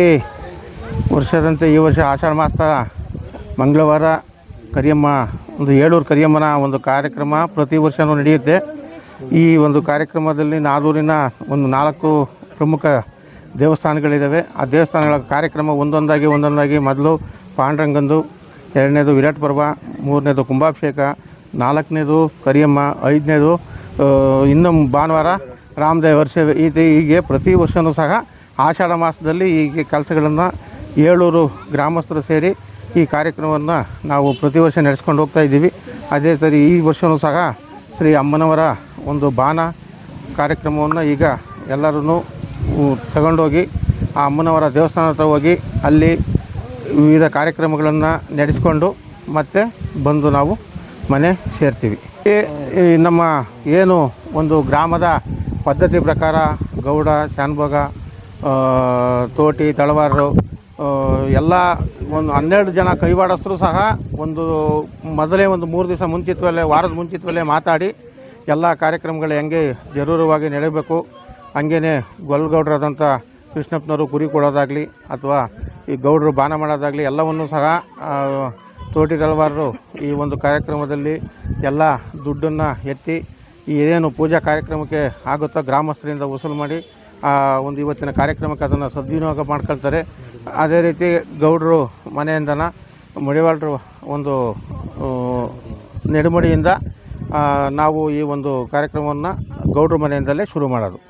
ಈ ವರ್ಷದಂತೆ ಈ ವರ್ಷ ಆಷಾಢ ಮಾಸದ ಮಂಗಳವಾರ ಕರಿಯಮ್ಮ ಒಂದು ಏಳೂರು ಕರಿಯಮ್ಮನ ಒಂದು ಕಾರ್ಯಕ್ರಮ ಪ್ರತಿ ವರ್ಷವೂ ನಡೆಯುತ್ತೆ. ಈ ಒಂದು ಕಾರ್ಯಕ್ರಮದಲ್ಲಿ ನಾದೂರಿನ ಒಂದು 4 ಪ್ರಮುಖ ದೇವಸ್ಥಾನಗಳಿದ್ದಾವೆ. ಆ ದೇವಸ್ಥಾನಗಳ ಕಾರ್ಯಕ್ರಮ ಒಂದೊಂದಾಗಿ ಮೊದಲು ಪಾಂಡುರಂಗಂದು, 2ನೇದು ವಿರಾಟ್ ಪರ್ವ, 3ನೇದು ಕುಂಭಾಭಿಷೇಕ, 4ನೇದು ಕರಿಯಮ್ಮ, 5ನೇದು ಇನ್ನು ಭಾನುವಾರ ರಾಮದೇವ ವರ್ಷ. ಹೀಗೆ ಪ್ರತಿ ವರ್ಷವೂ ಸಹ ಆಷಾಢ ಮಾಸದಲ್ಲಿ ಹೀಗೆ ಕೆಲಸಗಳನ್ನು ಏಳೂರು ಗ್ರಾಮಸ್ಥರು ಸೇರಿ ಈ ಕಾರ್ಯಕ್ರಮವನ್ನು ನಾವು ಪ್ರತಿ ವರ್ಷ ನಡೆಸ್ಕೊಂಡು ಹೋಗ್ತಾ ಇದ್ದೀವಿ. ಅದೇ ಸರಿ ಈ ವರ್ಷವೂ ಸಹ ಶ್ರೀ ಅಮ್ಮನವರ ಒಂದು ಬಾನ ಕಾರ್ಯಕ್ರಮವನ್ನು ಈಗ ಎಲ್ಲರೂ ತಗೊಂಡೋಗಿ ಆ ಅಮ್ಮನವರ ದೇವಸ್ಥಾನ ಹತ್ರ ಹೋಗಿ ಅಲ್ಲಿ ವಿವಿಧ ಕಾರ್ಯಕ್ರಮಗಳನ್ನು ನಡೆಸ್ಕೊಂಡು ಮತ್ತೆ ಬಂದು ನಾವು ಮನೆ ಸೇರ್ತೀವಿ. ನಮ್ಮ ಏನು ಒಂದು ಗ್ರಾಮದ ಪದ್ಧತಿ ಪ್ರಕಾರ ಗೌಡ, ಶಾನ್ಭೋಗ, ತೋಟಿ, ತಳವಾರರು ಎಲ್ಲ ಒಂದು 12 ಜನ ಕೈವಾಡಸ್ಥರು ಸಹ ಮೊದಲೇ ಒಂದು 3 ದಿವಸ ಮುಂಚಿತವಲ್ಲೇ, ವಾರದ ಮುಂಚಿತವಲ್ಲೇ ಮಾತಾಡಿ ಎಲ್ಲ ಕಾರ್ಯಕ್ರಮಗಳು ಹೆಂಗೆ ಜರೂರವಾಗಿ ನಡೆಯಬೇಕು, ಹಂಗೇ ಗೊಲ್ಗೌಡರಾದಂಥ ಕೃಷ್ಣಪ್ಪನವರು ಕುರಿ ಕೊಡೋದಾಗಲಿ ಅಥವಾ ಈ ಗೌಡರು ಬಾನ ಮಾಡೋದಾಗಲಿ ಎಲ್ಲವನ್ನೂ ಸಹ ತೋಟಿ ತಳವಾರರು ಈ ಒಂದು ಕಾರ್ಯಕ್ರಮದಲ್ಲಿ ಎಲ್ಲ ದುಡ್ಡನ್ನು ಎತ್ತಿ ಈ ಏನೇನು ಪೂಜಾ ಕಾರ್ಯಕ್ರಮಕ್ಕೆ ಆಗುತ್ತೋ ಗ್ರಾಮಸ್ಥರಿಂದ ವಸೂಲು ಮಾಡಿ ಒಂದು ಇವತ್ತಿನ ಕಾರ್ಯಕ್ರಮಕ್ಕೆ ಅದನ್ನು ಸದ್ವಿನಿಯೋಗ ಮಾಡ್ಕೊಳ್ತಾರೆ. ಅದೇ ರೀತಿ ಗೌಡರು ಮನೆಯಿಂದನ ಮಡಿವಾಳರು ಒಂದು ನೆಡುಮಡಿಯಿಂದ ನಾವು ಈ ಒಂದು ಕಾರ್ಯಕ್ರಮವನ್ನು ಗೌಡ್ರ ಮನೆಯಿಂದಲೇ ಶುರು ಮಾಡೋದು.